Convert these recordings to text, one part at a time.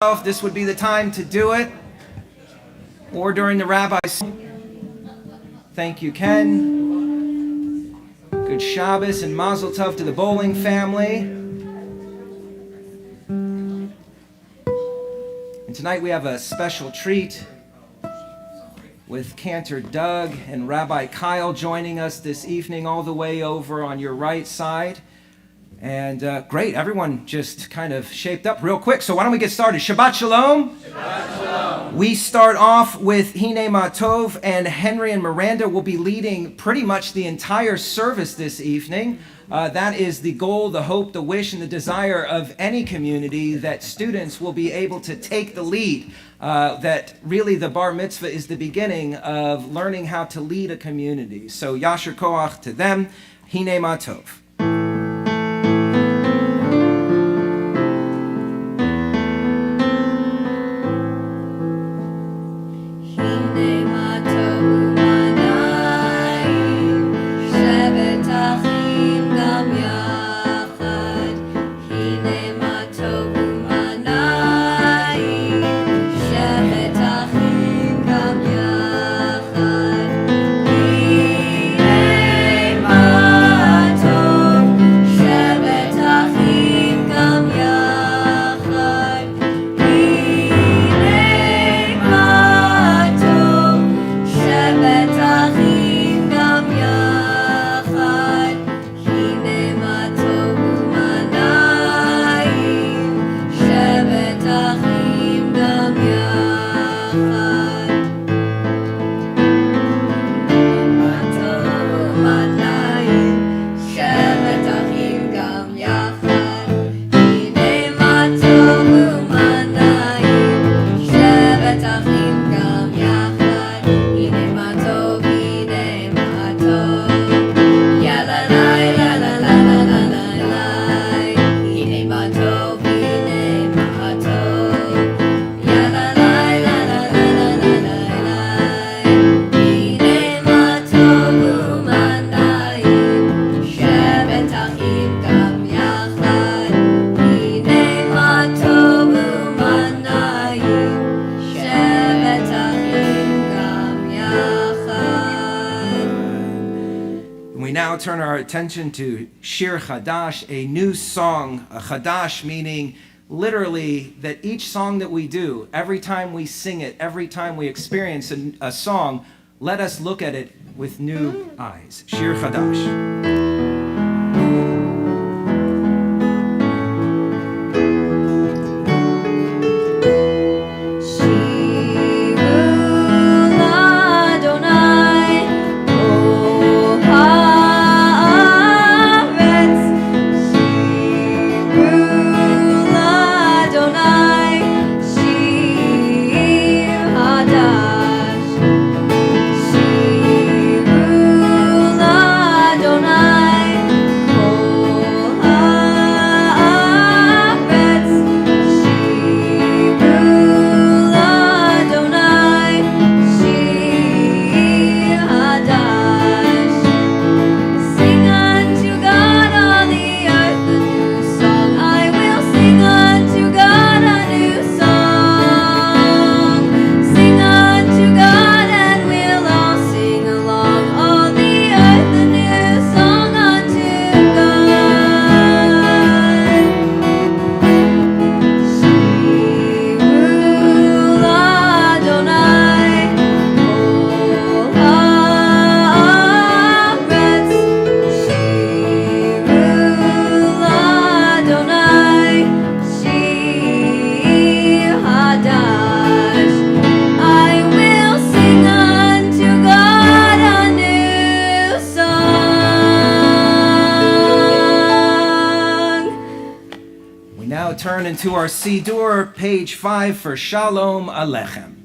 If this would be the time to do it, or during the rabbi's. Thank you, Ken. Good Shabbos and Mazel Tov to the Bowling family. And tonight we have a special treat with Cantor Doug and Rabbi Kyle joining us this evening all the way over on your right side. And great, everyone just kind of shaped up real quick. So why don't we get started? Shabbat Shalom. Shabbat Shalom. We start off with Hine Matov, and Henry and Miranda will be leading pretty much the entire service this evening. That is the goal, the hope, the wish, and the desire of any community, that students will be able to take the lead. That really the bar mitzvah is the beginning of learning how to lead a community. So Yasher Koach to them. Hine Matov. Turn our attention to Shir Chadash, a new song. A Chadash meaning literally that each song that we do, every time we sing it, every time we experience a song, let us look at it with new eyes. Shir Chadash. Turn into our Siddur, page 5 for Shalom Aleichem.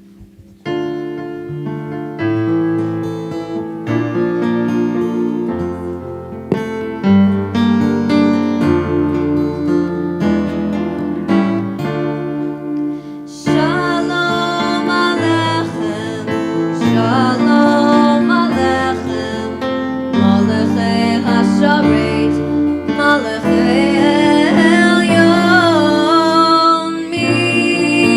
Malachei Elyon mi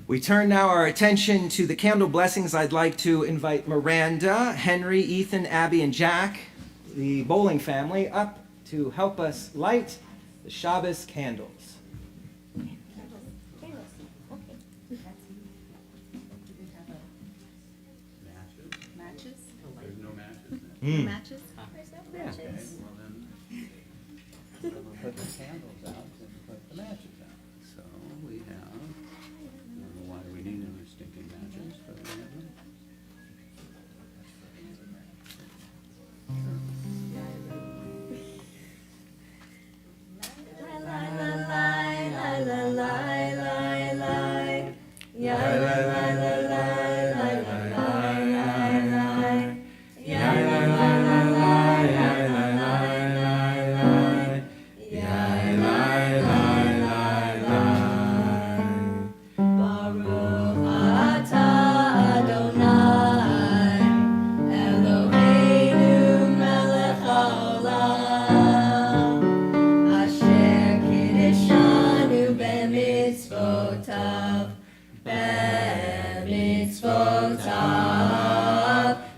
We turn now our attention to the candle blessings. I'd like to invite Miranda, Henry, Ethan, Abby, and Jack, the Bowling family, up to help us light the Shabbos candles. Matches? There's no matches. Matches? There's no matches. Well then, put the candles out and put the matches out. So we have, I don't know why we need any stinking matches, but we have them.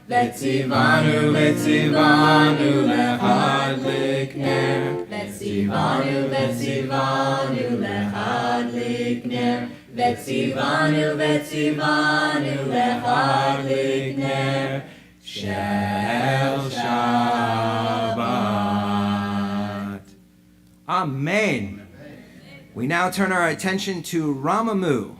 Vetzivanu, vetzivanu, lechadlik ner. Vetzivanu, vetzivanu, lechadlik ner. Vetzivanu, vetzivanu, lechadlik ner. Shel Shabbat. Amen. We now turn our attention to Ramamu.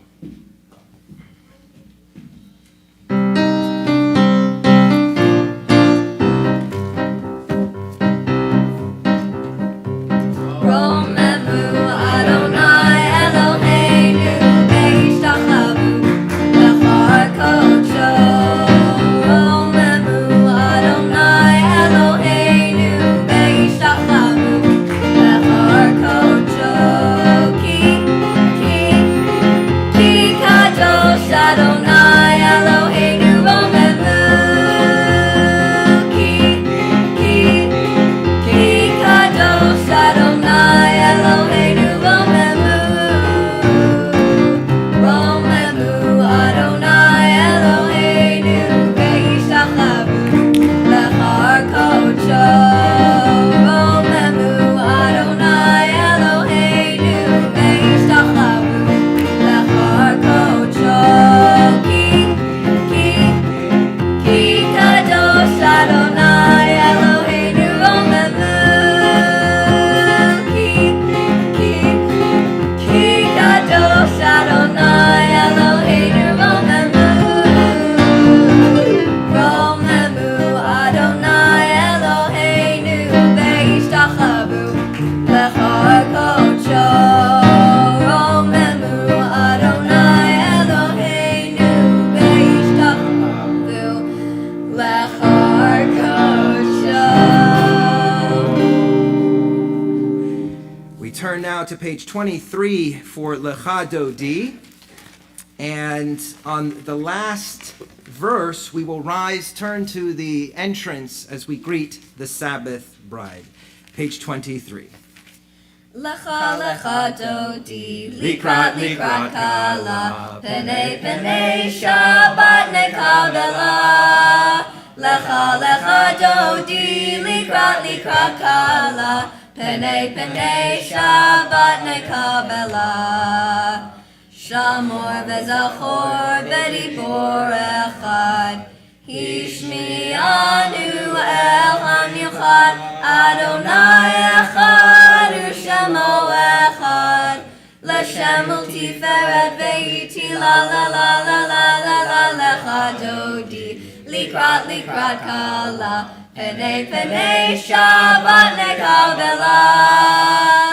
Turn now to page 23 for Lecha Dodi. And on the last verse, we will rise, turn to the entrance as we greet the Sabbath bride. Page 23. Lecha lecha dodi, likrat likrat kala, pene pene Shabbat nekabela. Lecha lecha dodi, likrat likrat kala, pene pene Shabbat nekabela. Shamor vezachor v'dibor echad, Hishmi'anu el hamichad, Adonai echad u'shemo echad, L'Shem tiferet ve'iti la la la la la la la lecha dodi, likrat likrat kala, pene pene Shabbat nekabela.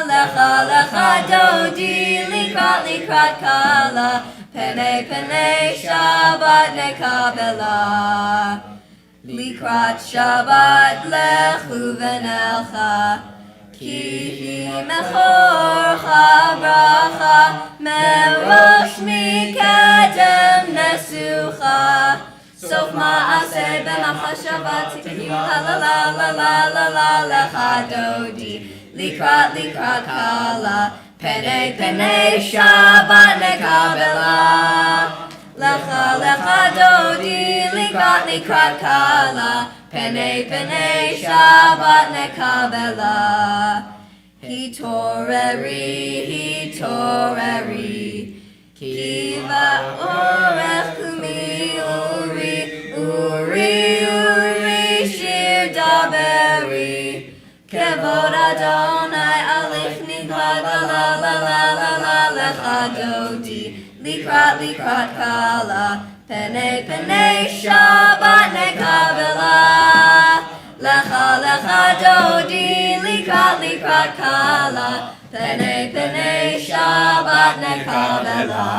Lecha lecha dodi, likrat likrat kala, pene pene Shabbat nekabela. Likrat Shabbat lechu v'nelcha, ki hi mechorcha bracha, merosh mikedem nesucha. Sof ma'aseh b'machal Shabbat tikhiu la la la la la la la lecha dodi, likrat likrat kala, pene pene Shabbat nekabela. Lecha lecha dodi, likrat likrat kala, pene pene Shabbat nekabela. Hitoreri, kiva orech umi uri shir daberi. Kevod Adonai alich niglad la la la la la la lecha dodi, likrat likrat kala, pene pene Shabbat nekabela. Lecha lecha dodi, likrat likrat kala, pene pene Shabbat nekabela.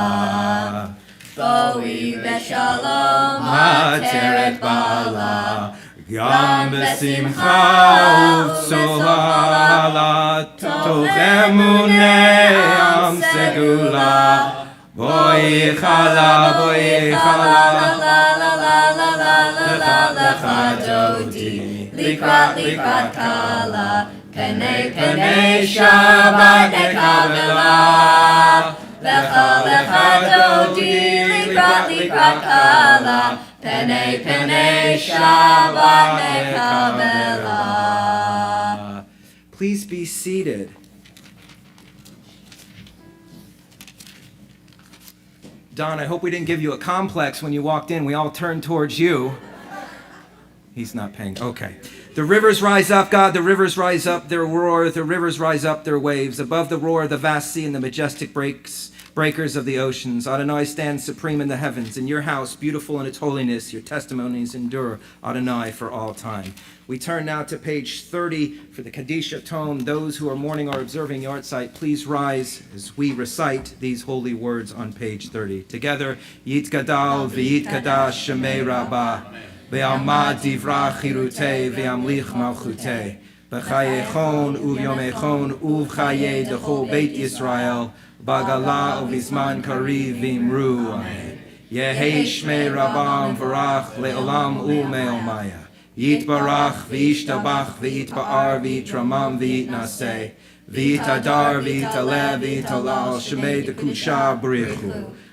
Boi v'shalom hateret bala, Gam besimcha uv'sohala, tov emunei am segula. Boi chala, lecha dodi, likrat likrat kala, pene pene Shabbat nekabela. Lecha lecha dodi, likrat likrat kala, pene pene Shabbat nekabela. Please be seated. Don, I hope we didn't give you a complex when you walked in. We all turned towards you. He's not paying. Okay. The rivers rise up, God, the rivers rise up, their roar, the rivers rise up, their waves. Above the roar of the vast sea and the majestic breakers of the oceans, Adonai stands supreme in the heavens. In your house, beautiful in its holiness, your testimonies endure, Adonai, for all time. We turn now to page 30 for the Kadisha tome. Those who are mourning or observing yahrzeit, please rise as we recite these holy words on page 30. Together, Yitgadal v'yitkadash shemei rabbah, ve'almad divrach chirutei ve'amlich malchutei, b'chayechon u'vyomechon u'v'chayei dechol beit Yisrael, Bagala uvizman kariv v'imru, amen. Yehei shmei rabbam v'rach le'olam u'me'omaya. Yitbarach v'yishtabach v'yitba'ar v'yitramam v'yitnaseh. V'yitadar v'yitaleh v'yitalal shemei dekusha b'richu.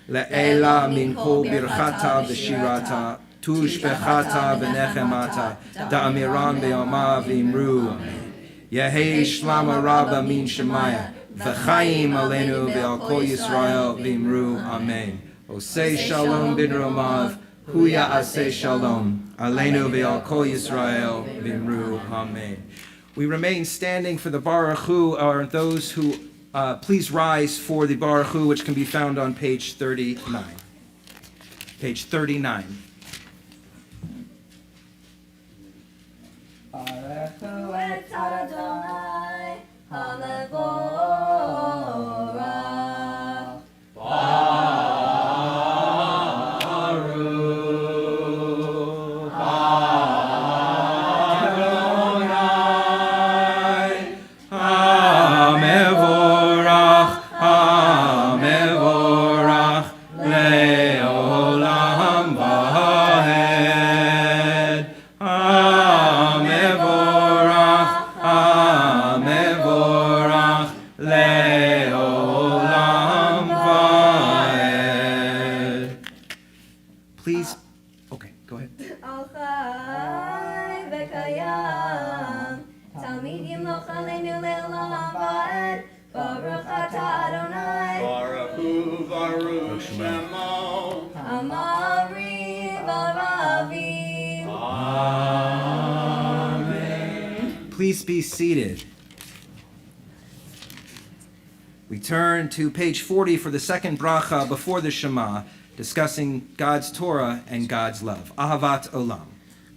Le'ela min kol birchata v'shirata. Tushbechata v'nechemata. Da'amiram be'oma v'imru, amen. Yehei shlama rabba min shemaya. V'chaim aleinu ve'al kol Yisrael v'imru, amen. Osei shalom bin romav, hu ya'aseh shalom. Aleinu ve'al kol Yisrael v'imru, amen. We remain standing for the Baruch Hu, or those who please rise for the Baruch Hu, which can be found on page 39. Page 39. Baruchu et Adonai, HaMevorach. Le'olam Yimloch Aleinu Le'olam Va'ed. Baruch Atah Adonai. Baruch Hu, Baruch Shemo. Amari Varavi. Amen. Please be seated. We turn to page 40 for the second bracha before the Shema, discussing God's Torah and God's love. Ahavat Olam.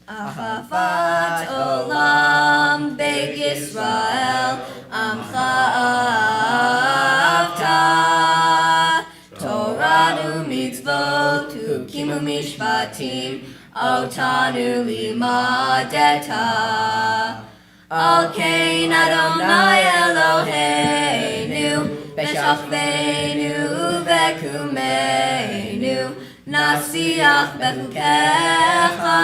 Ahavat Olam Beit Yisrael Amcha Avta Torah u'mitzvot Hukim u'mishpatim Otanu limadeta Al Kain Adonai Eloheinu B'shachveinu u'bekumeinu Nasiach bechukecha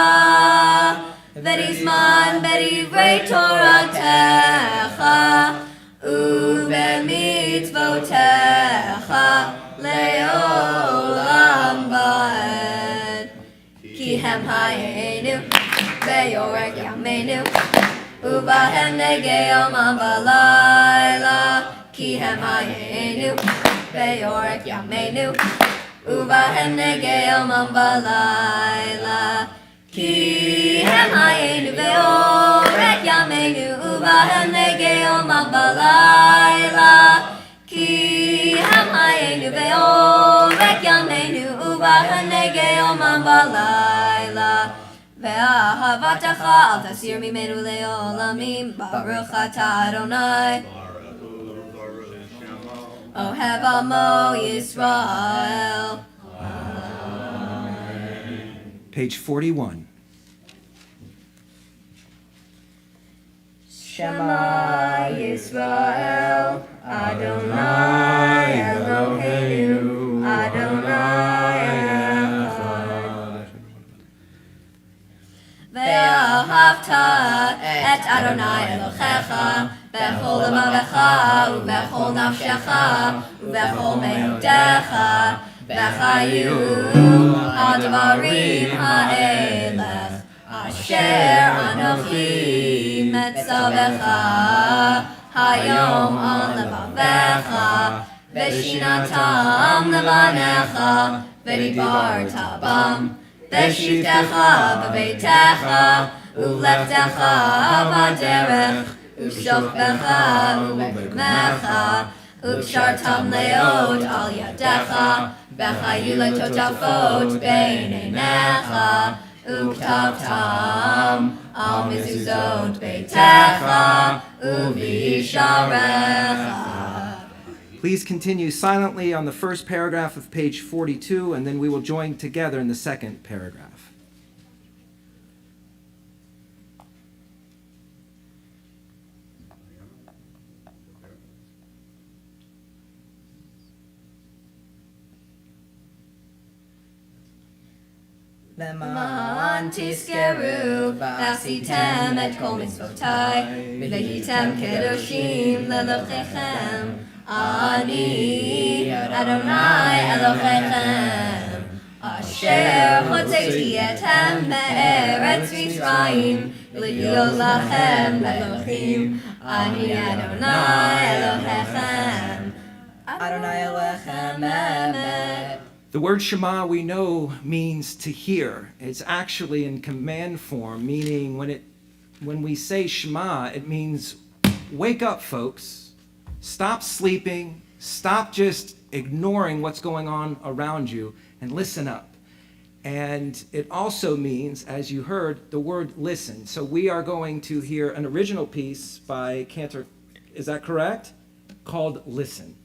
V'rizman b'divrei Toratecha U'b'mitzvotecha Le'olam va'ed Ki hem hayenu Ve'yorek yameinu U'bahem negei yomam v'layla Ki hem hayenu Ve'yorek yameinu U'bahem negei yomam v'layla Ki hem hayenu ve'orek yameinu U'bahem negei yomam v'layla Ki hem hayenu ve'orek yameinu U'bahem negei yomam v'layla Ve'ahavatecha al tasir mimenu le'olamim Baruch atah Adonai Ohev amo Yisrael. Page 41. Shema Yisrael, Adonai Eloheinu, Adonai Echad. Ve'ahavta et Adonai Elohecha, bechol lemavecha, ubechol nafshecha, ubechol meudecha, bechayu hadvarim ha'elech, asher anochi metzavecha, hayom al levavecha, v'shinatam levanecha, v'dibarta bam, v'shivtecha b'beitecha, u'lechtecha b'derech, u'shofbecha u'bekmecha, u'kshartam leot al yadecha, bechayu letotafot bein einecha, u'ktavtam al mezuzot beitecha, u'visharecha. Please continue silently on the first paragraph of page 42, and then we will join together in the second paragraph. Leman tiskeru v'asitem et kol mitzvotai v'hitem kedoshim lelochechem ani Adonai Elochechem asher hotzeti etem me'eretz Mitzrayim להיות לכם Elohim ani Adonai Elohechem Adonai Elohechem emet. The word Shema, we know, means to hear. It's actually in command form, meaning when we say Shema, it means wake up, folks. Stop sleeping. Stop just ignoring what's going on around you and listen up. And it also means, as you heard, the word listen. So we are going to hear an original piece by Cantor, is that correct? Called Listen.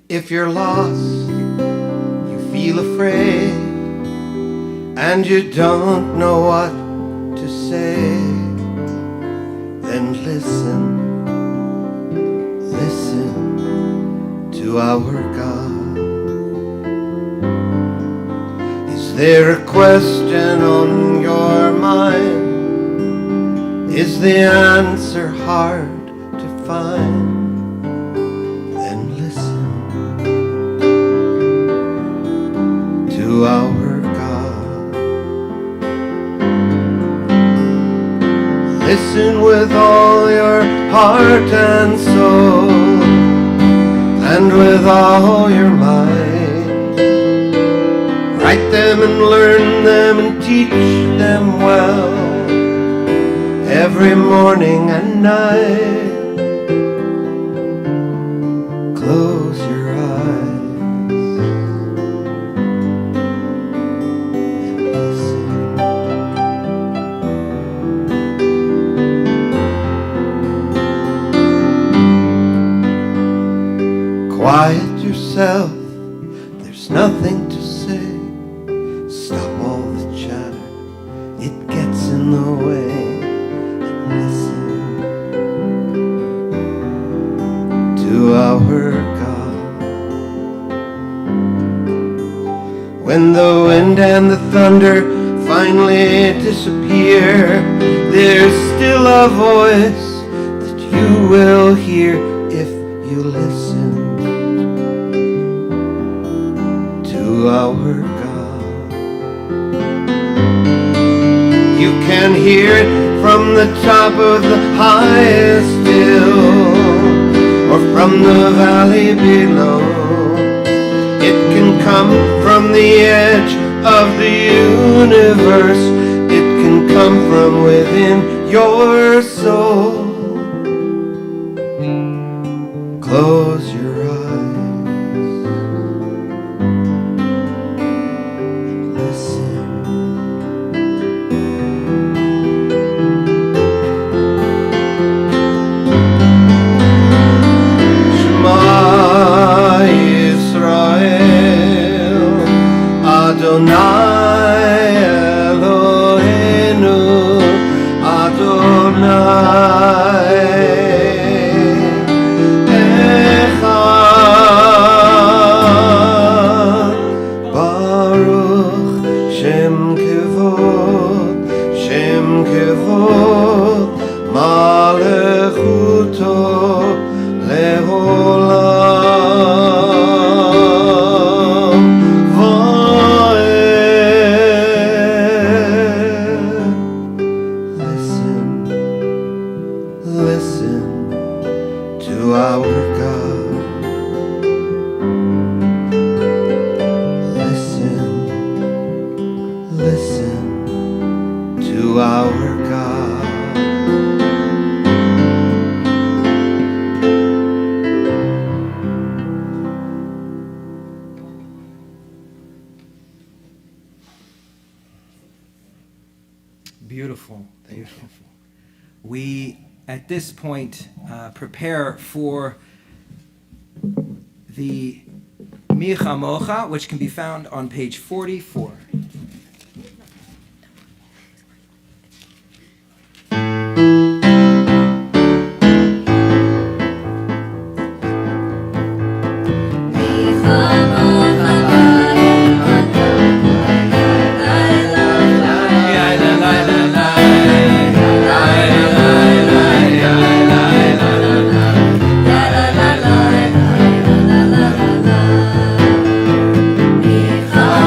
If you're lost, you feel afraid, and you don't know what to say, then listen to our God. Is there a question on your mind? Is the answer hard to find? Then listen to our God. Listen with all your heart and soul, and with all your mind. Write them and learn them and teach them well, every morning and night. Close your eyes and listen. Quiet yourself, there's nothing to say. Stop all the chatter, it gets in the way. Listen to our God. When the wind and the thunder finally disappear, there's still a voice that you will hear if you listen to our God. You can hear it from the top of the highest hill, or from the valley below. It can come from the edge of the universe. It can come from within your soul. Close your eyes and listen. Yisrael, Adonai Eloheinu, Adonai Echad. Baruch Shem Kevod, Malechuto Leolam Vaed. Listen, listen to our God. Listen, listen to our God. Beautiful, beautiful. We, at this point, prepare for the Micha Mocha, which can be found on page 44. Micha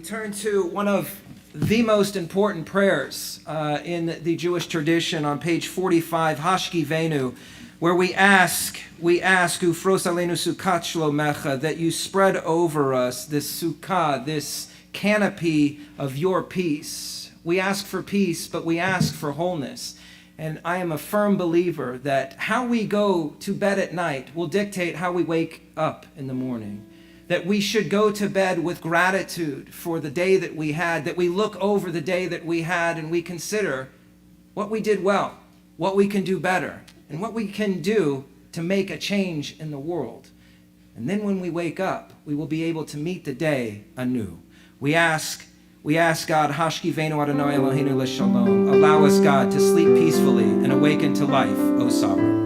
turn to one of the most important prayers in the Jewish tradition on page 45, Hashkivenu, where we ask, Ufros aleinu sukkot shlomecha, that you spread over us this sukkah, this canopy of your peace. We ask for peace, but we ask for wholeness. And I am a firm believer that how we go to bed at night will dictate how we wake up in the morning. That we should go to bed with gratitude for the day that we had, that we look over the day that we had and we consider what we did well, what we can do better, and what we can do to make a change in the world. And then when we wake up, we will be able to meet the day anew. We ask God, Hashkivenu Adonai Eloheinu l'shalom, allow us, God, to sleep peacefully and awaken to life, O Sovereign.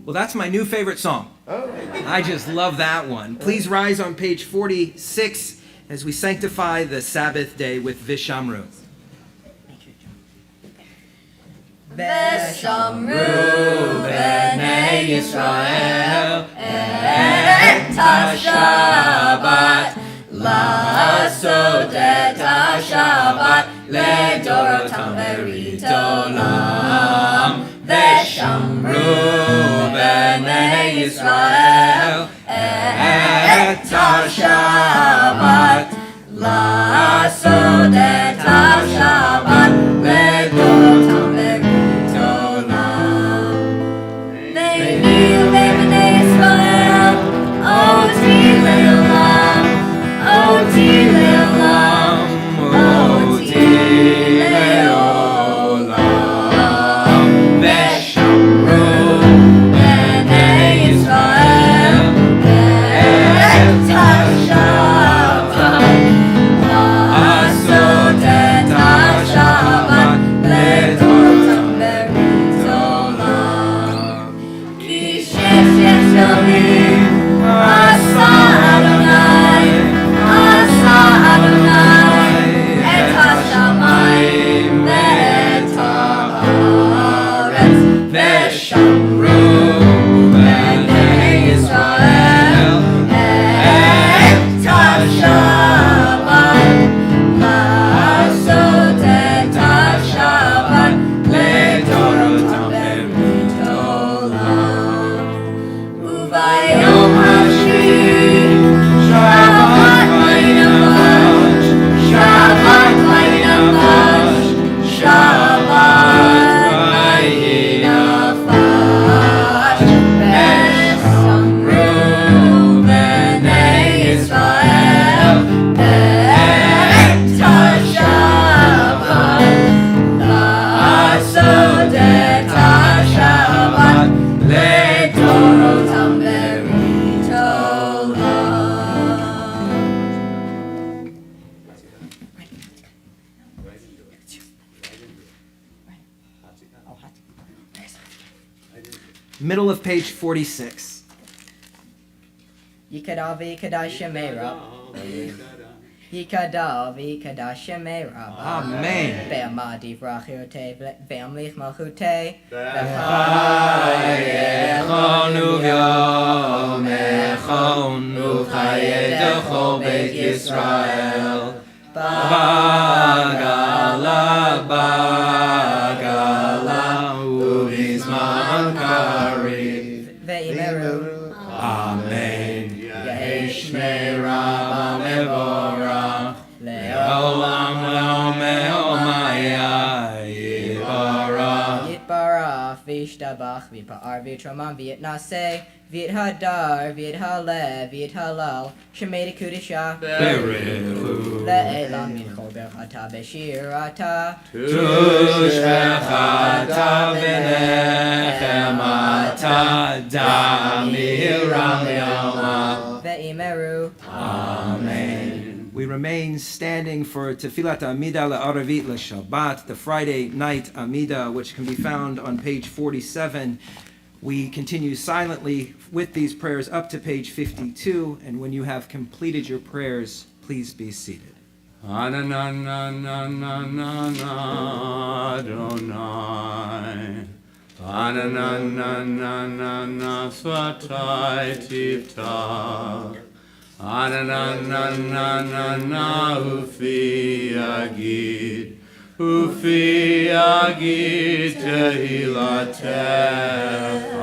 Well, that's my new favorite song. I just love that one. Please rise on page 46 as we sanctify the Sabbath day with Vishamru. Veshamru b'nei Yisrael et ha-Shabbat לעשות את השבת לדורותם ברית עולם ושמרו בני ישראל את השבת לעשות את השבת לדורותם ברית עולם והגיעו בני ישראל אותי לעולם אותי לעולם אותי לעולם ושמרו בני ישראל את השבת לעשות את השבת middle of page 46. Yikadav Yikadash Shemera. Yikadav Yikadash Shemera. Amen. Ve'amadi Vrachiote Ve'amlich Malchute. Chonu v'yomechonu chayedecho beit Yisrael. Bagala, bagala, ubizman kariv. Ve'imeru. Amen. Yehesh Shmeira mevorach, le'olam le'omaya yibarach. Yitbarach Vishtabach Vipa'ar Vitramam Vietnase Vithadar Vithalev Vithalal Shemedi Kudisha Berechu. Le'elam Minchol Berchata Beshirata Tushvechata v'nechemata damiram le'oma. Ve'imeru. Amen. We remain standing for Tefillat Amida La'aravit L'Shabbat, the Friday night Amida, which can be found on page 47. We continue silently with these prayers up to page 52, and when you have completed your prayers, please be seated. Anananananana Adonai. Anananananana Svatai Tivtach. Anananananana Ufi Agid Tehilatecha.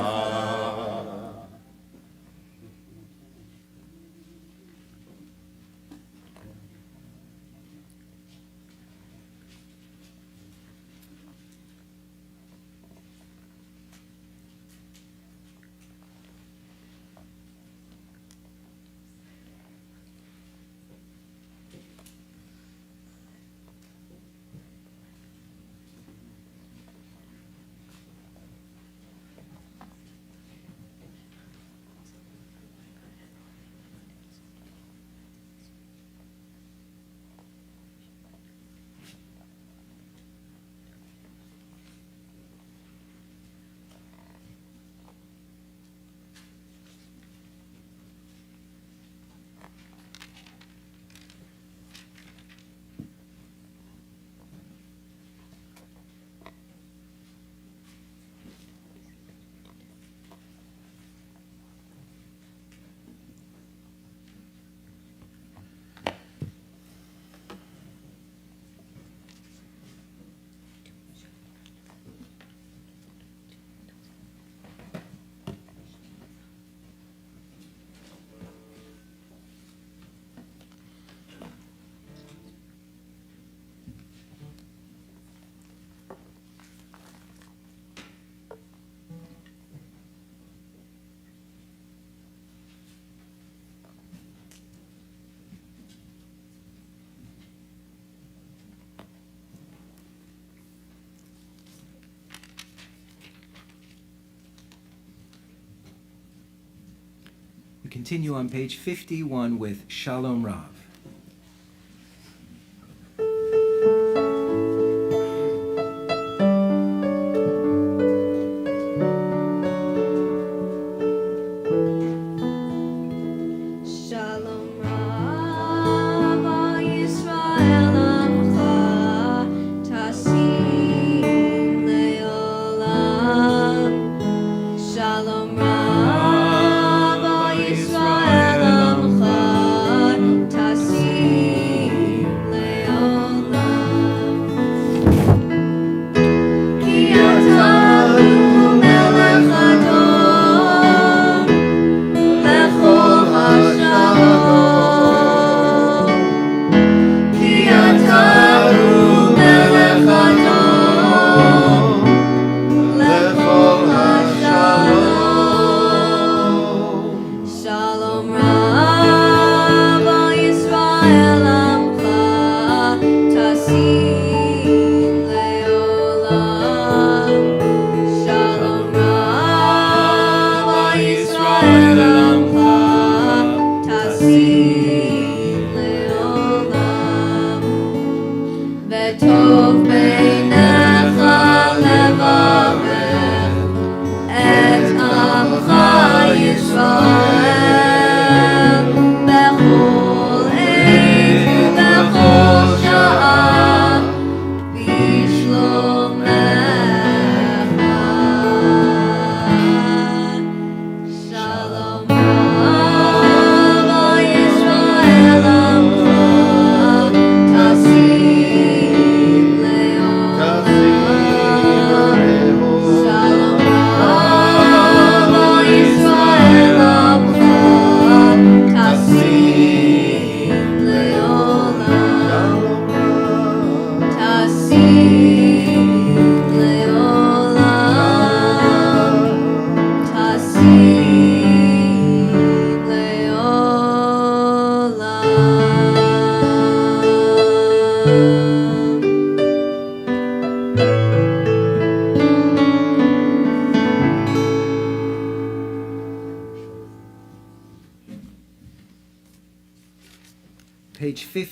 We continue on page 51 with Shalom Rav. Shalom Rav al Yisrael Amcha Tasim Leolam. Shalom Rav al Yisrael Amcha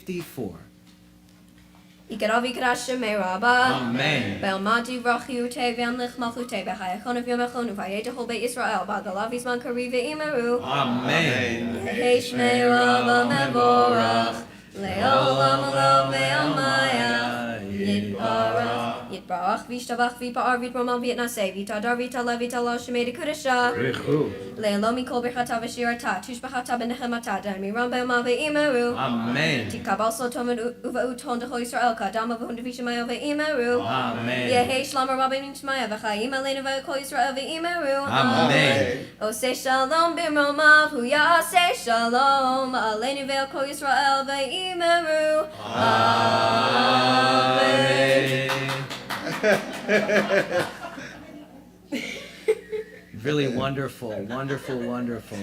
54. Ikaravi Karasha Meraba. Amen. Belmati Rachiute Vanlich Malchute Behayakon of Yomachon Vayeta Holbe Israel Bagalavisman Kariva Imeru. Amen. Yehesh Meraba Mevorach. Leolam Lo Meomaya. Yitbarach Vishtabach Vipar Vitramam Vietnase Vita Darvita Levita La Shemeda Kudasha. Leomi Kolbechata Vashirata Tushbachata Benehemata Miran Beomave Imeru. Amen. Tikabal Toman Uva Uton de Israel Kadama Vundavishmaya Imeru. Amen. Yehesh Lama Rabin Shmaya Vachaim Elena Vako Israel Imeru. Amen. O say Shalom Bimromav Huya say Shalom Elena Vako Israel Imeru. Amen. Really wonderful, wonderful, wonderful.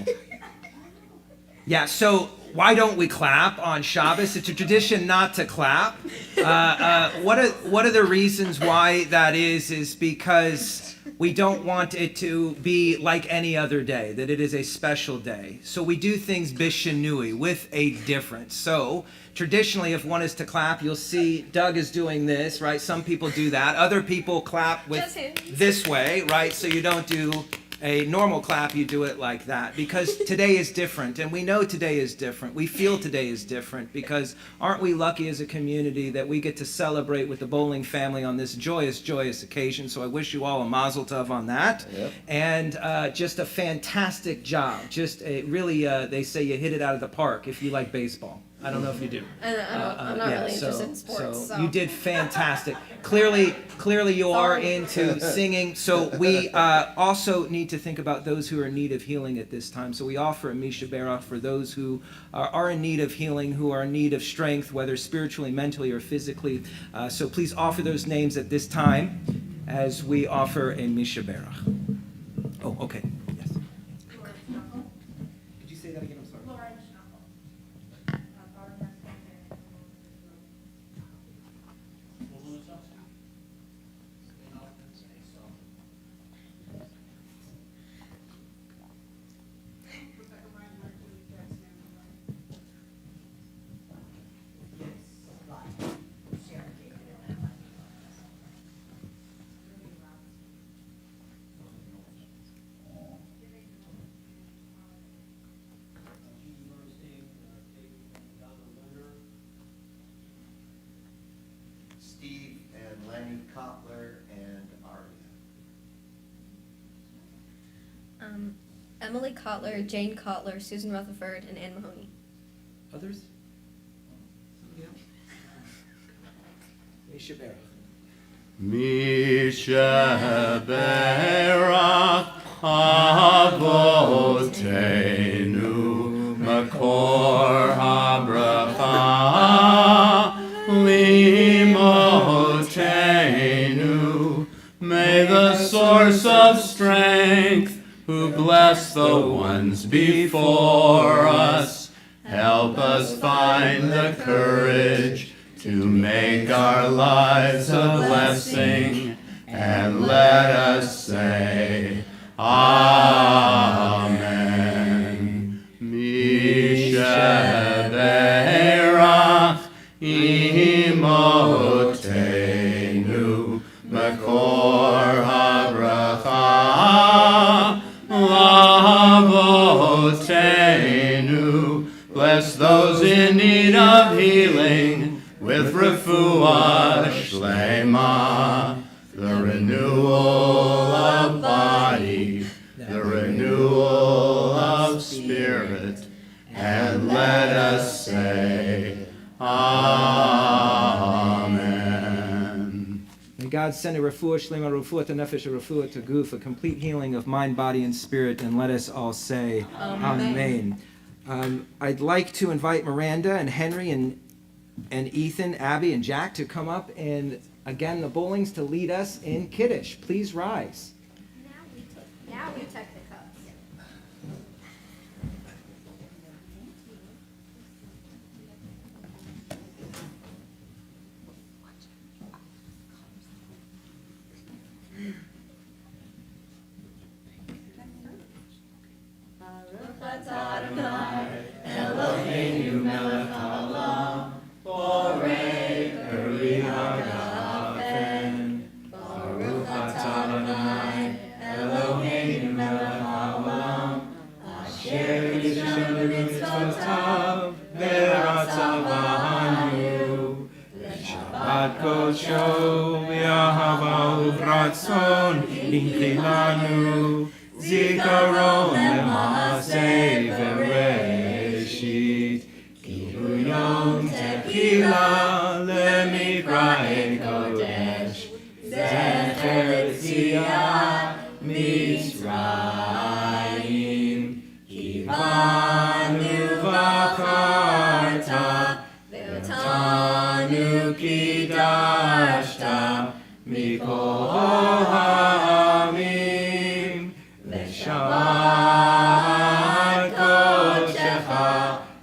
Yeah, so why don't we clap on Shabbos? It's a tradition not to clap. What are the reasons why that is because we don't want it to be like any other day, that it is a special day. So we do things bishinui, with a difference. So traditionally, if one is to clap, you'll see Doug is doing this, right? Some people do that. Other people clap with this way, right? So you don't do a normal clap, you do it like that. Because today is different, and we know today is different. We feel today is different, because aren't we lucky as a community that we get to celebrate with the Bowling family on this joyous, joyous occasion. So I wish you all a mazel tov on that. Yep. And just a fantastic job. Just a really, they say you hit it out of the park if you like baseball. I don't know if you do. I'm not really interested in sports. So you did fantastic. Clearly you are into singing. So we also need to think about those who are in need of healing at this time. So we offer a Misha Berach for those who are in need of healing, who are in need of strength, whether spiritually, mentally, or physically. So please offer those names at this time as we offer a Misha Berach. Oh, okay. Yes. Could you say that again? I'm sorry. Steve and Lenny Kotler and Aria. Emily Kotler, Jane Kotler, Susan Rutherford, and Anne Mahoney. Others? Somebody else? Misha Berach. Misha Berach Avotenu Makor HaBracha Limotenu. May the source of strength, who bless the ones before us, help us find the courage to make our lives a blessing, and let us say, Amen. Misha Berach Imotenu Makor HaBracha Lavotenu. Bless those in need of healing with refuah shlema, the renewal of body, the renewal of spirit, and let us say, Amen. May God send a refuah shlema, refuah to nefesh, a refuah to guf, a complete healing of mind, body, and spirit, and let us all say, Amen. I'd like to invite Miranda and Henry and Ethan, Abby, and Jack to come up, and again, the Bowlings to lead us in Kiddush. Please rise. Now we check the cups. בת קודשו ואהבה וברצון ינחיל לנו זיכרון למעשה וראשית כאילו יום תחילה למקראי קודש זכר יציאת מצרים כי בנו בחרת ואותנו קידשת מכל העמים לשבת קודשך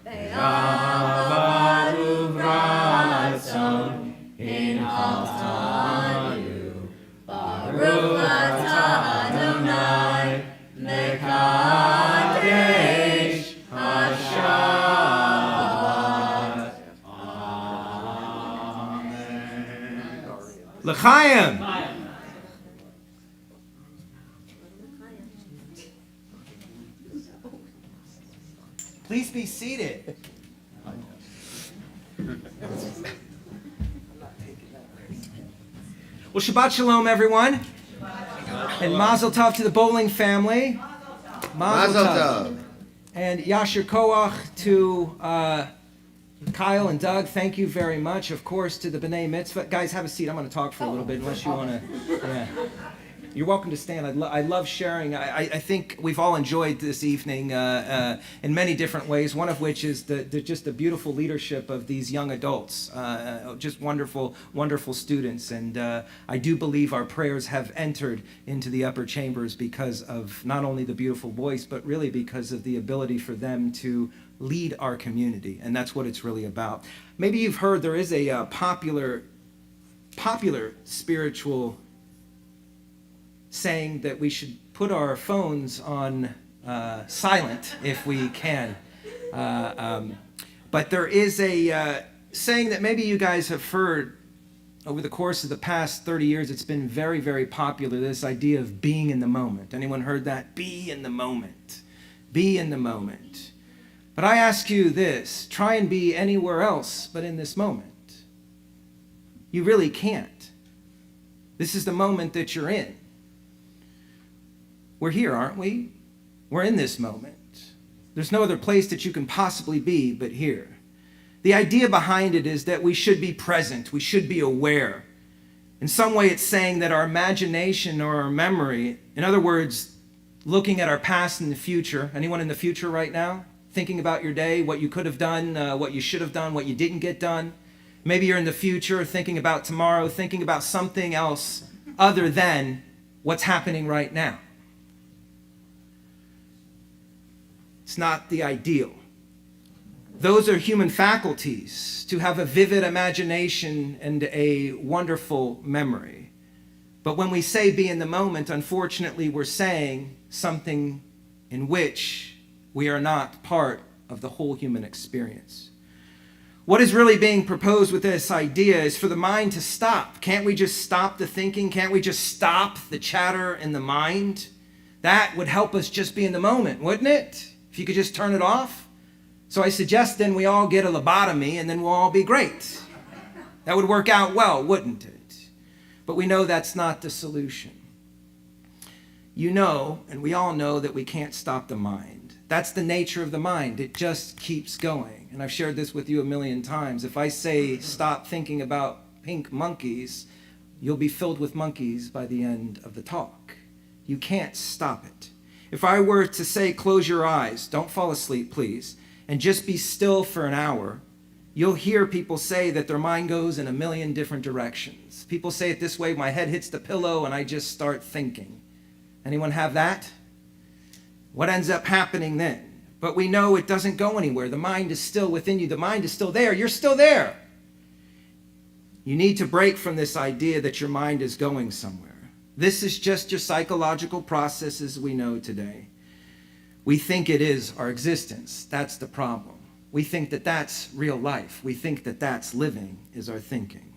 באהבה וברצון הנחלתנו ברוך אתה אדוני מקדש השבת. אמן. לחיים. Please be seated. Well, Shabbat Shalom, everyone. And Mazel Tov to the Bowling family. Mazel Tov. And Yasher Koach to Kyle and Doug. Thank you very much. Of course, to the B'nai Mitzvah. Guys, have a seat. I'm going to talk for a little bit, unless you want to. Yeah. You're welcome to stand. I love sharing. I think we've all enjoyed this evening in many different ways, one of which is just the beautiful leadership of these young adults, just wonderful, wonderful students. And I do believe our prayers have entered into the upper chambers because of not only the beautiful voice, but really because of the ability for them to lead our community. And that's what it's really about. Maybe you've heard there is a popular spiritual saying that we should put our phones on silent if we can. But there is a saying that maybe you guys have heard over the course of the past 30 years. It's been very, very popular, this idea of being in the moment. Anyone heard that? Be in the moment. Be in the moment. But I ask you this, try and be anywhere else but in this moment. You really can't. This is the moment that you're in. We're here, aren't we? We're in this moment. There's no other place that you can possibly be but here. The idea behind it is that we should be present. We should be aware. In some way, it's saying that our imagination or our memory, in other words, looking at our past and the future. Anyone in the future right now? Thinking about your day, what you could have done, what you should have done, what you didn't get done. Maybe you're in the future thinking about tomorrow, thinking about something else other than what's happening right now. It's not the ideal. Those are human faculties, to have a vivid imagination and a wonderful memory. But when we say be in the moment, unfortunately, we're saying something in which we are not part of the whole human experience. What is really being proposed with this idea is for the mind to stop. Can't we just stop the thinking? Can't we just stop the chatter in the mind? That would help us just be in the moment, wouldn't it? If you could just turn it off. So I suggest then we all get a lobotomy and then we'll all be great. That would work out well, wouldn't it? But we know that's not the solution. You know, and we all know that we can't stop the mind. That's the nature of the mind. It just keeps going. And I've shared this with you a million times. If I say stop thinking about pink monkeys, you'll be filled with monkeys by the end of the talk. You can't stop it. If I were to say, close your eyes, don't fall asleep, please, and just be still for an hour, you'll hear people say that their mind goes in a million different directions. People say it this way, my head hits the pillow and I just start thinking. Anyone have that? What ends up happening then? But we know it doesn't go anywhere. The mind is still within you. The mind is still there. You're still there. You need to break from this idea that your mind is going somewhere. This is just your psychological processes we know today. We think it is our existence. That's the problem. We think that that's real life. We think that that's living is our thinking.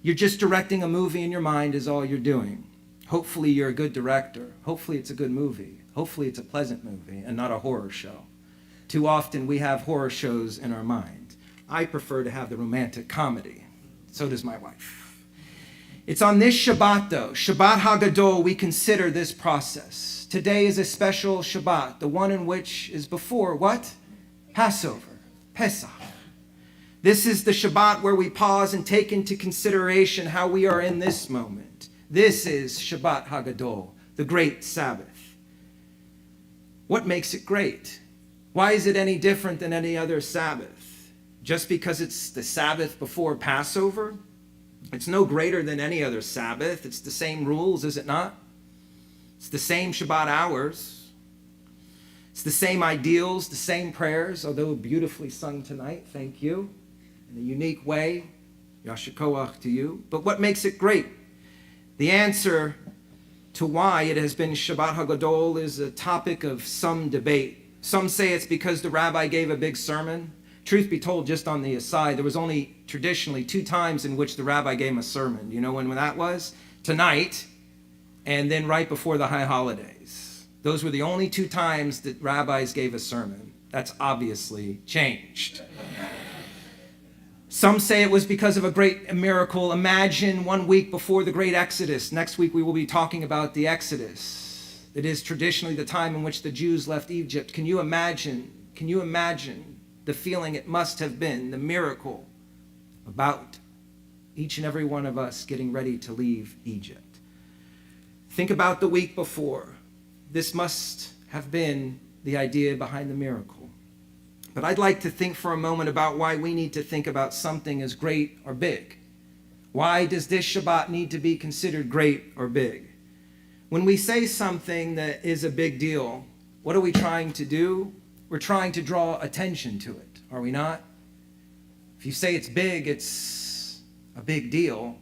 You're just directing a movie in your mind is all you're doing. Hopefully you're a good director. Hopefully it's a good movie. Hopefully it's a pleasant movie and not a horror show. Too often we have horror shows in our mind. I prefer to have the romantic comedy. So does my wife. It's on this Shabbat, though, Shabbat HaGadol, we consider this process. Today is a special Shabbat, the one in which is before what? Passover, Pesach. This is the Shabbat where we pause and take into consideration how we are in this moment. This is Shabbat HaGadol, the great Sabbath. What makes it great? Why is it any different than any other Sabbath? Just because it's the Sabbath before Passover? It's no greater than any other Sabbath. It's the same rules, is it not? It's the same Shabbat hours. It's the same ideals, the same prayers, although beautifully sung tonight. Thank you. In a unique way. Yasher koach to you. But what makes it great? The answer to why it has been Shabbat HaGadol is a topic of some debate. Some say it's because the rabbi gave a big sermon. Truth be told, just on the aside, there was only traditionally 2 times in which the rabbi gave a sermon. You know when that was? Tonight, and then right before the high holidays. Those were the only 2 times that rabbis gave a sermon. That's obviously changed. Some say it was because of a great miracle. Imagine 1 week before the great Exodus. Next week we will be talking about the Exodus. It is traditionally the time in which the Jews left Egypt. Can you imagine the feeling it must have been, the miracle about each and every one of us getting ready to leave Egypt? Think about the week before. This must have been the idea behind the miracle. But I'd like to think for a moment about why we need to think about something as great or big. Why does this Shabbat need to be considered great or big? When we say something that is a big deal, what are we trying to do? We're trying to draw attention to it, are we not? If you say it's big, it's a big deal,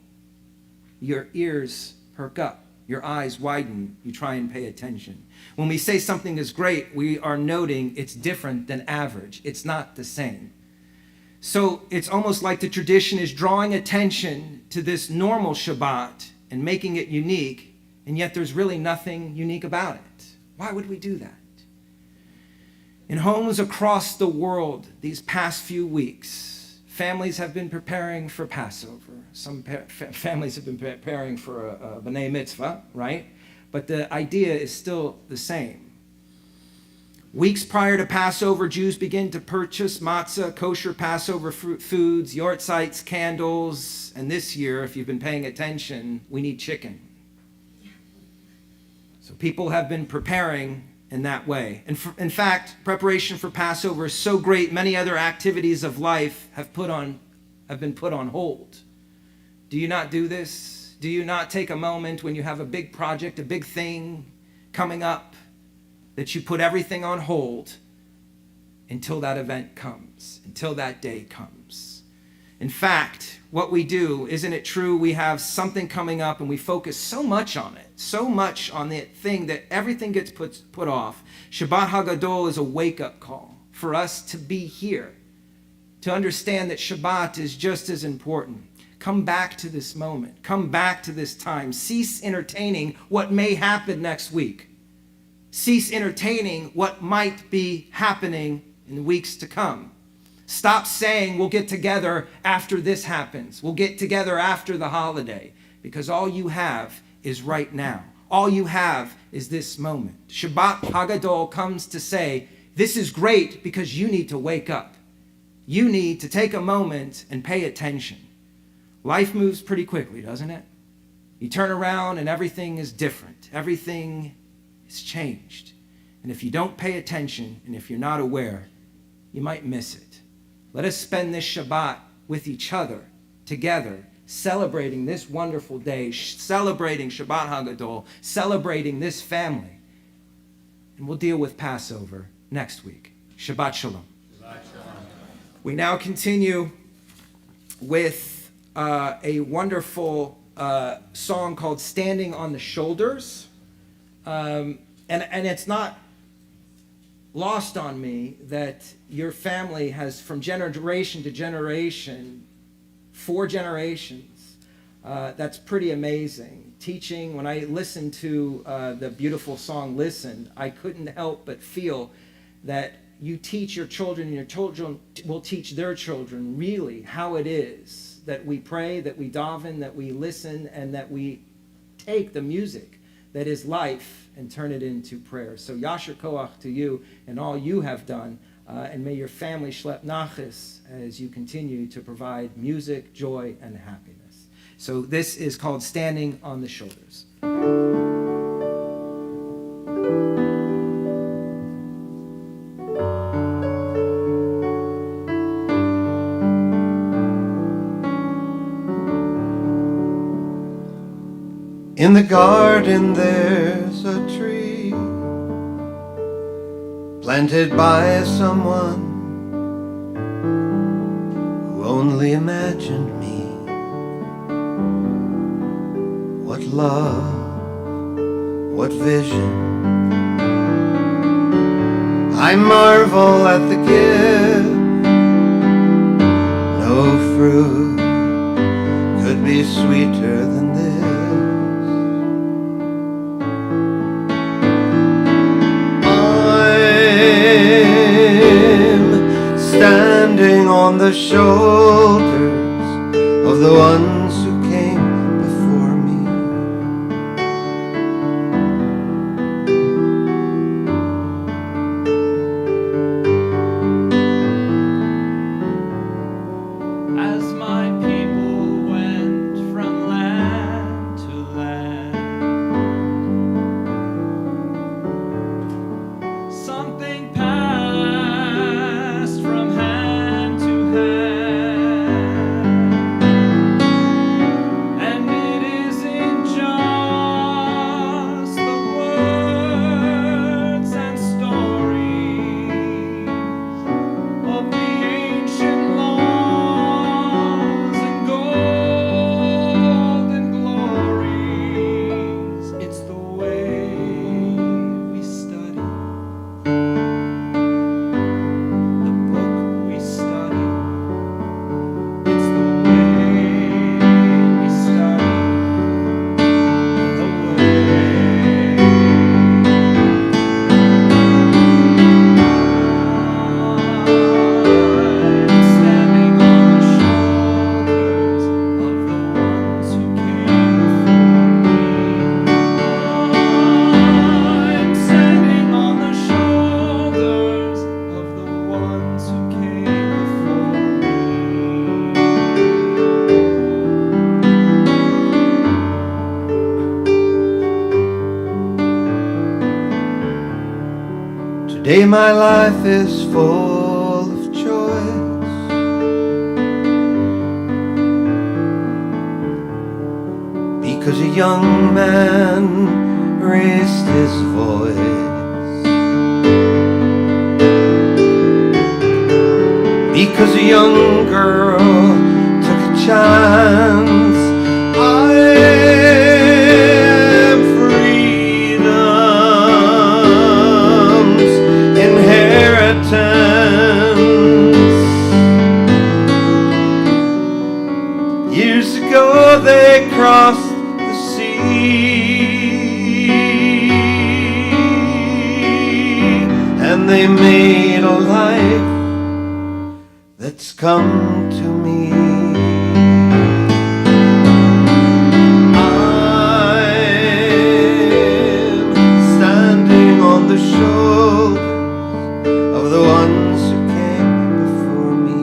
your ears perk up, your eyes widen, you try and pay attention. When we say something is great, we are noting it's different than average. It's not the same. So it's almost like the tradition is drawing attention to this normal Shabbat and making it unique, and yet there's really nothing unique about it. Why would we do that? In homes across the world these past few weeks, families have been preparing for Passover. Some families have been preparing for a B'nai Mitzvah, right? But the idea is still the same. Weeks prior to Passover, Jews begin to purchase matzah, kosher Passover foods, yortzites, candles, and this year, if you've been paying attention, we need chicken. So people have been preparing in that way. And in fact, preparation for Passover is so great, many other activities of life have been put on hold. Do you not do this? Do you not take a moment when you have a big project, a big thing coming up, that you put everything on hold until that event comes, until that day comes? In fact, what we do, isn't it true, we have something coming up and we focus so much on it, so much on the thing that everything gets put off. Shabbat HaGadol is a wake-up call for us to be here, to understand that Shabbat is just as important. Come back to this moment. Come back to this time. Cease entertaining what may happen next week. Cease entertaining what might be happening in weeks to come. Stop saying we'll get together after this happens. We'll get together after the holiday. Because all you have is right now. All you have is this moment. Shabbat HaGadol comes to say, this is great because you need to wake up. You need to take a moment and pay attention. Life moves pretty quickly, doesn't it? You turn around and everything is different. Everything is changed. And if you don't pay attention and if you're not aware, you might miss it. Let us spend this Shabbat with each other, together, celebrating this wonderful day, celebrating Shabbat HaGadol, celebrating this family. And we'll deal with Passover next week. Shabbat Shalom. Shabbat Shalom. We now continue with a wonderful song called Standing on the Shoulders. And it's not lost on me that your family has, from generation to generation, 4 generations. That's pretty amazing. Teaching, when I listened to the beautiful song Listen, I couldn't help but feel that you teach your children and your children will teach their children really how it is that we pray, that we daven, that we listen, and that we take the music that is life and turn it into prayer. So Yasher Koach to you and all you have done, and may your family schlep nachas as you continue to provide music, joy, and happiness. So this is called Standing on the Shoulders. In the garden there's a tree planted by someone who only imagined me. What love, what vision. I marvel at the gift. No fruit could be sweeter than this. Standing on the shoulders of the ones who came before me. As my people went from land to land, something passed from hand to hand, and it isn't just the words and stories of the ancient laws and golden glories. It's the way we study, the book we study. It's the way we study, the way. Standing on the shoulders of the ones who came before me. I'm standing on the shoulders of the ones who came before Today my life is full of choice. Because a young man raised his voice. Because a young girl took a chance. I am freedom's inheritance. Years ago they crossed the sea, and they made a life that's come to me. I'm standing on the shoulders of the ones who came before me.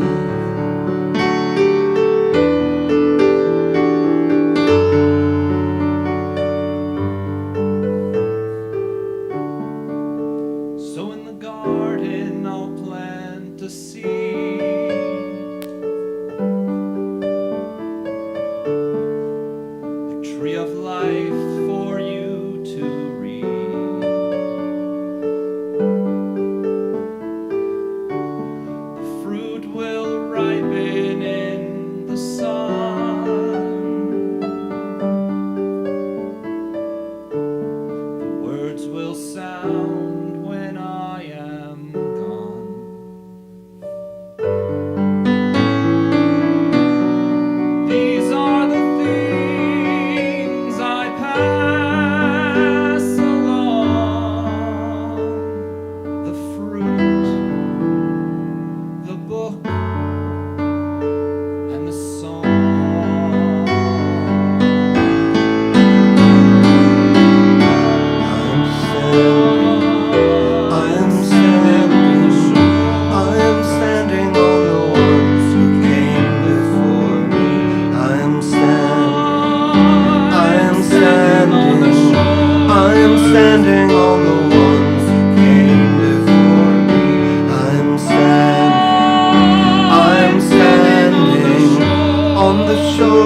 So in the garden I'll plant a seed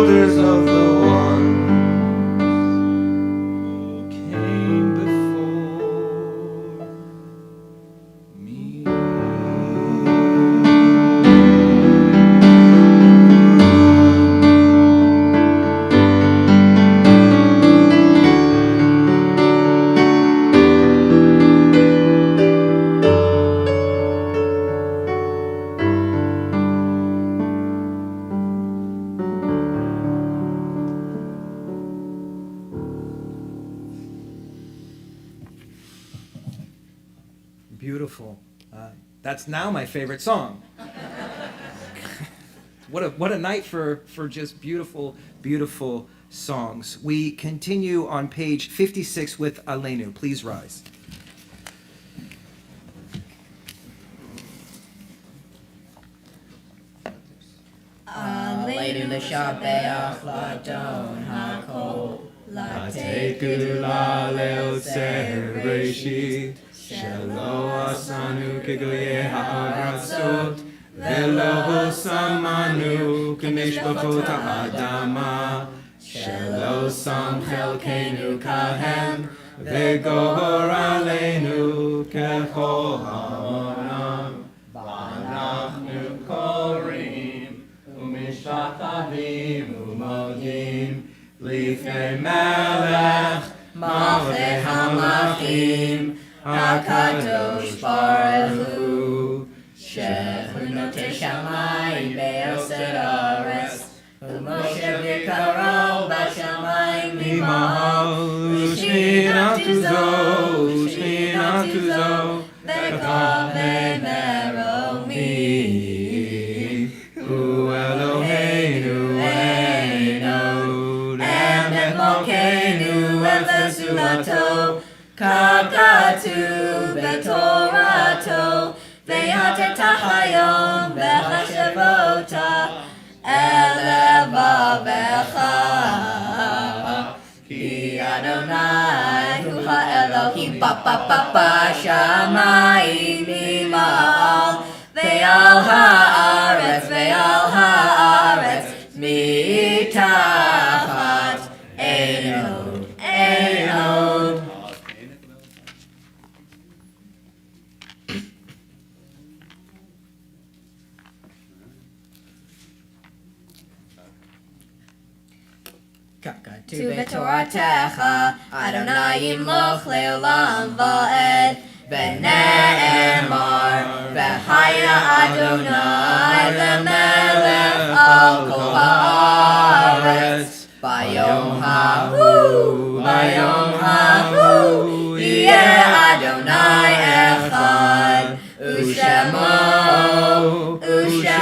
shoulders of the one who came before me. Beautiful. That's now my favorite song. What a night for just beautiful, beautiful songs. We continue on page 56 with Aleinu. Please rise. Aleinu l'shabeach l'adon hakol. Ateku la'alel tzereshit Shelo asanu kegoye ha'aratzot Velo hosamanu k'mishpachot ha'adama Shelo sam chelkeinu kahem V'gohor aleinu kechol ha'onam V'anachnu korim U'mishachavim u'modim Lifnei melech malchei hamlachim HaKadosh Baruch Hu Shechunotei shamayim be'osed haaretz U'Moshe v'karo b'shamayim mimahal U'shminatu zo v'kaveh meromi U'Eloheinu Malkeinu Efesulato Kakatu Betorato Ve'ateta Hayom V'Hashevota Elevavecha Ki Adonai Hu Ha'Elohim Pa Shamayim Mima'al Ve'al Ha'aretz Mitachat Eino. Tu betoratecha Adonai yimloch leolam va'ed V'ne'emar V'haya Adonai lemelech al kol haaretz Bayom hahu Yeh Adonai echad U'shemo echad.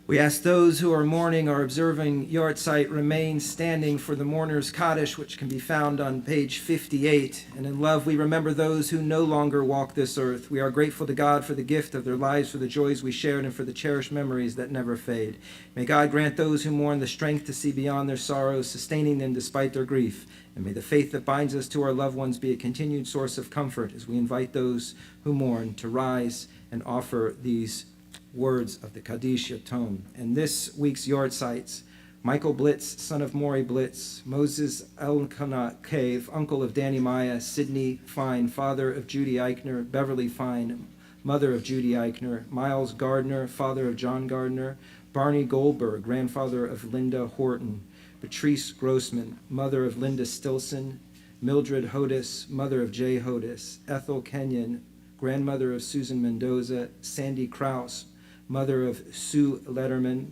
We ask those who are mourning or observing Yortzeit remain standing for the mourner's Kaddish, which can be found on page 58. And in love, we remember those who no longer walk this earth. We are grateful to God for the gift of their lives, for the joys we shared, and for the cherished memories that never fade. May God grant those who mourn the strength to see beyond their sorrows, sustaining them despite their grief. And may the faith that binds us to our loved ones be a continued source of comfort as we invite those who mourn to rise and offer these words of the Kaddish Yatom. And this week's Yortzites, Michael Blitz, son of Maury Blitz, Moses Elkanah Cave, uncle of Danny Maya, Sidney Fine, father of Judy Eichner, Beverly Fine, mother of Judy Eichner, Miles Gardner, father of John Gardner, Barney Goldberg, grandfather of Linda Horton, Patrice Grossman, mother of Linda Stilson, Mildred Hodis, mother of Jay Hodis, Ethel Kenyon, grandmother of Susan Mendoza, Sandy Krause, mother of Sue Letterman,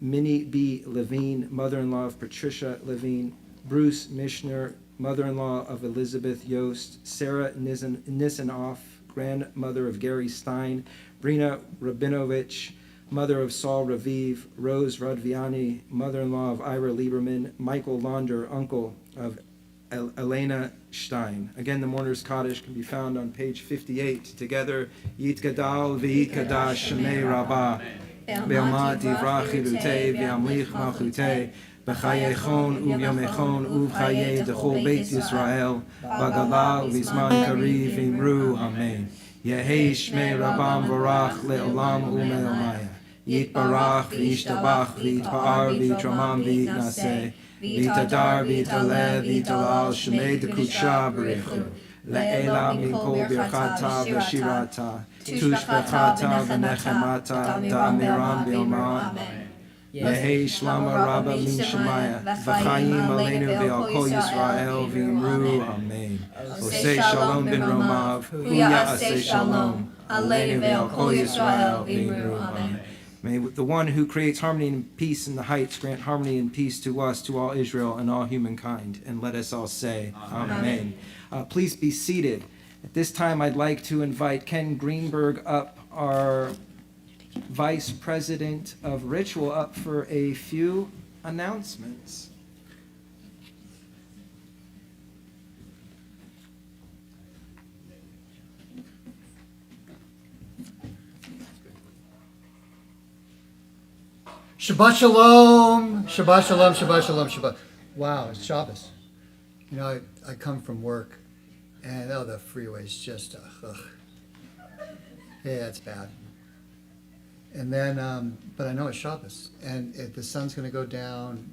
Minnie B. Levine, mother-in-law of Patricia Levine, Bruce Mishner, mother-in-law of Elizabeth Yost, Sarah Nisanoff, grandmother of Gary Stein, Brina Rabinovich, mother of Saul Raviv, Rose Radviani, mother-in-law of Ira Lieberman, Michael Launder, uncle of Elena Stein. Again, the mourner's Kaddish can be found on page 58. Together, Yitgadal v'Yikadash Shemei Rabbah, Be'alma Divrach Chilutei v'Yamlich Malchutei, B'chayechon u'Yamechon u'B'chayei Dechol Beit Yisrael, B'Gala u'B'Zman Kariv Imru, Amen. Yehi Shmei Rabam Varach Le'olam U'Me'omaya. Yitbarach v'yishtabach v'yitpa'ar v'yitramam v'yitnaseh v'yitadar v'yitaleh v'yitalal shemei dekudshah b'rechu le'ela mikol birchata v'shirata tushbechata v'nechemata da'amiram b'yomam Yehi Shlama Rabba Min Shemaya V'chaim Aleinu V'al Kol Yisrael V'imru Amen. Osei Shalom bin Romav Hu Ya'aseh Shalom Aleinu V'al Kol Yisrael V'imru Amen. May the one who creates harmony and peace in the heights grant harmony and peace to us, to all Israel and all humankind. And let us all say, Amen. Please be seated. At this time, I'd like to invite Ken Greenberg up, our Vice President of Ritual, up for a few announcements. Shabbat Shalom, Shabbat Shalom, Shabbat Shalom, Shabbat. Wow, it's Shabbos. You know, I come from work, and the freeway's just, yeah, it's bad. And then, but I know it's Shabbos, and the sun's going to go down,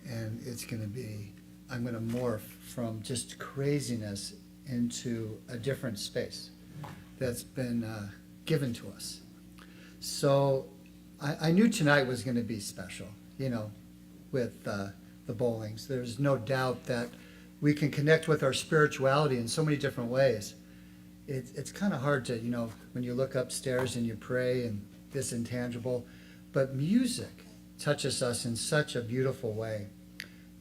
and it's going to be, I'm going to morph from just craziness into a different space that's been given to us. So I knew tonight was going to be special, you know, with the bowlings. There's no doubt that we can connect with our spirituality in so many different ways. It's kind of hard to, you know, when you look upstairs and you pray and this intangible, but music touches us in such a beautiful way.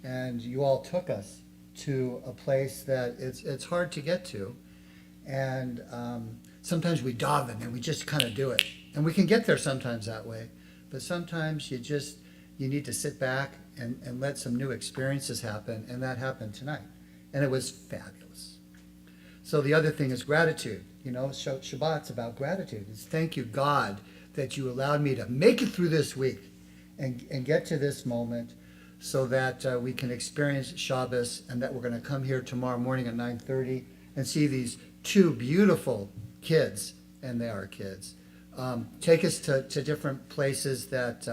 And you all took us to a place that it's hard to get to. And sometimes we dive in and we just kind of do it. And we can get there sometimes that way. But sometimes you need to sit back and let some new experiences happen. And that happened tonight. And it was fabulous. So the other thing is gratitude. You know, Shabbat's about gratitude. It's thank you, God, that you allowed me to make it through this week and get to this moment so that we can experience Shabbos, and that we're going to come here tomorrow morning at 9:30 and see these two beautiful kids, and they are kids, take us to different places that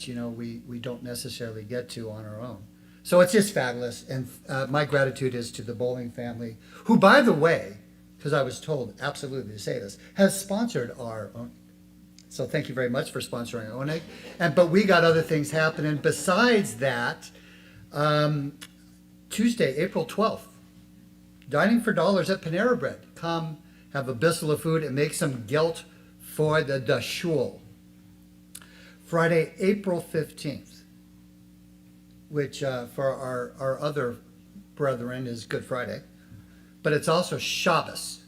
you know we don't necessarily get to on our own. So it's just fabulous, and my gratitude is to the bowling family, who, by the way, because I was told absolutely to say this, has sponsored our own. So thank you very much for sponsoring our own. But we got other things happening besides that. Tuesday, April 12th, Dining for Dollars at Panera Bread. Come have a bissel of food and make some gelt for the shul. Friday, April 15th, which for our other brethren is Good Friday, but it's also Shabbos,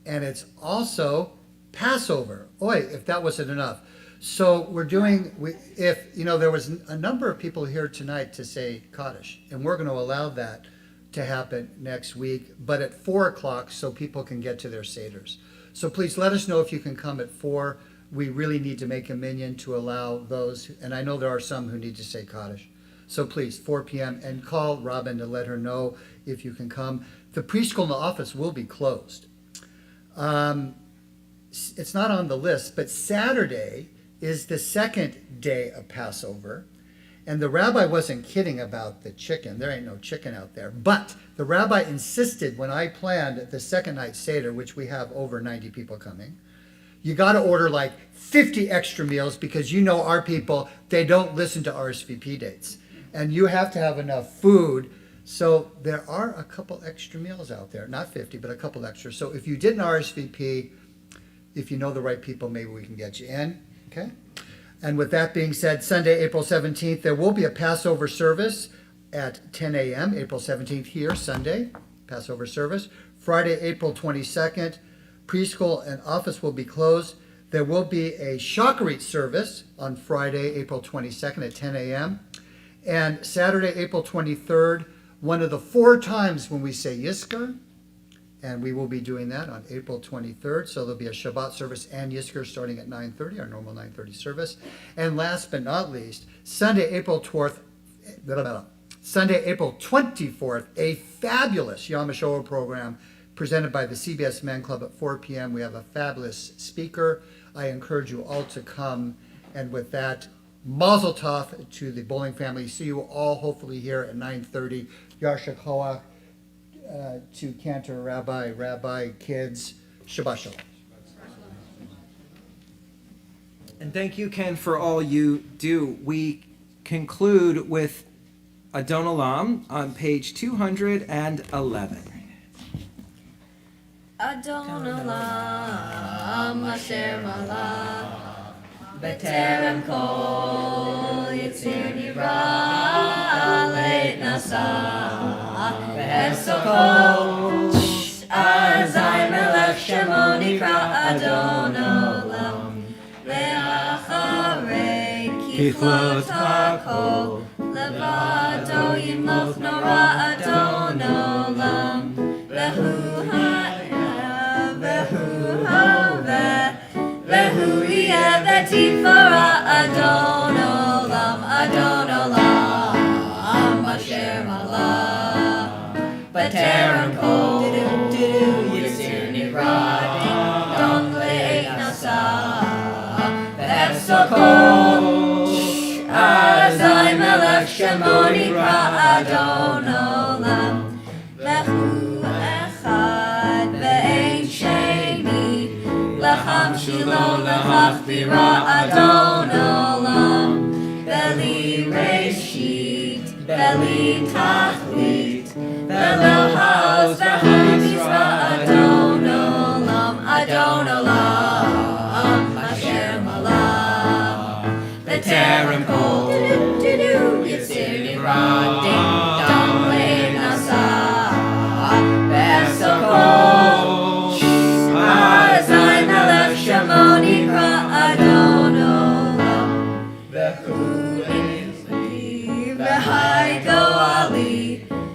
and it's also Passover. Oi, if that wasn't enough. So we're doing, if, you know, there was a number of people here tonight to say Kaddish, and we're going to allow that to happen next week, but at 4 o'clock so people can get to their Seders. So please let us know if you can come at 4. We really need to make a minyan to allow those, and I know there are some who need to say Kaddish. So please, 4 p.m., and call Robin to let her know if you can come. The preschool in the office will be closed. It's not on the list, but Saturday is the second day of Passover. And the rabbi wasn't kidding about the chicken. There ain't no chicken out there. But the rabbi insisted when I planned the second night Seder, which we have over 90 people coming, you got to order like 50 extra meals, because you know our people, they don't listen to RSVP dates. And you have to have enough food. So there are a couple extra meals out there. Not 50, but a couple extra. So if you didn't RSVP, if you know the right people, maybe we can get you in, okay? And with that being said, Sunday, April 17th, there will be a Passover service at 10 a.m., April 17th here, Sunday, Passover service. Friday, April 22nd, preschool and office will be closed. There will be a Shacharit service on Friday, April 22nd at 10 a.m. And Saturday, April 23rd, one of the 4 times when we say Yizkor, and we will be doing that on April 23rd. So there'll be a Shabbat service and Yizkor starting at 9:30, our normal 9:30 service. And last but not least, Sunday, April 24th, a fabulous Yom HaShoah program presented by the CBS Men Club at 4 p.m. We have a fabulous speaker. I encourage you all to come. And with that, Mazel Tov to the bowling family. See you all hopefully here at 9:30. Yashar Koach to Cantor, Rabbi, kids. Shabbat Shalom. And thank you, Ken, for all you do. We conclude with Adon Olam on page 211. Adon Olam Asher Malach B'terem kol yitzir nivra leit nasa v'hesokol azay melech shemo nikra Adon Olam le'acharei kichlot hakol levado yimloch nora Adon Olam vehu ha'ya vehu hoveh vehu yeh v'tifara Adon Olam asher malach b'terem kol yitzir nivra dong le'eit nasa v'hefsokol azay melech shemo nikra Adon Olam vehu echad ve'ein sheni Lacham shilo lechachbira Adon Olam Beli reshit, beli tachlit Velo haos v'hamizra Adon Olam asher malach B'terem kol yitzir nivra ding dong le'eit nasa v'hefsokol azay melech shemo nikra Adon Olam vehu enizli v'hai go'ali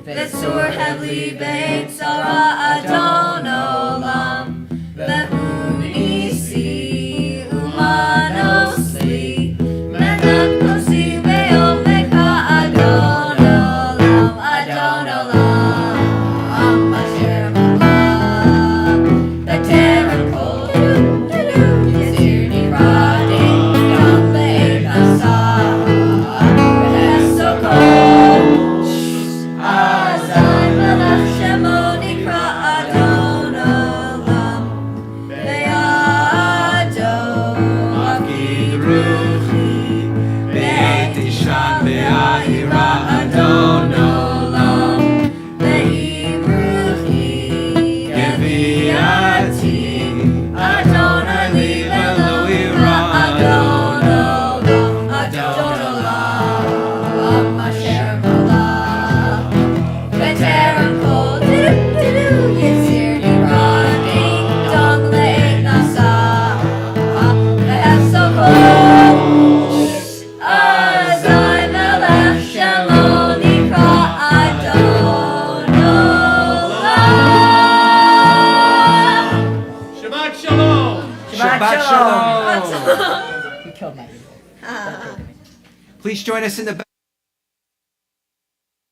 v'tzur hevli beit zara Adon Olam vehu nisi umanosli menak nosi ve'omeka Adon Olam asher malach B'terem kol yitzir nivra ding dong le'eit nasa v'hesokol azay melech shemo nikra Adon Olam be'yado afkid ruchi be'eit ishan be'ahira Adon Olam be'im ruchi geviati Adonai li velo ira Adon Olam asher malach B'terem kol yitzir nivra ding dong le'eit nasa v'hefsokol azay melech shemo nikra Adon Olam. Shabbat Shalom! Shabbat Shalom. You killed my ego. Please join us in the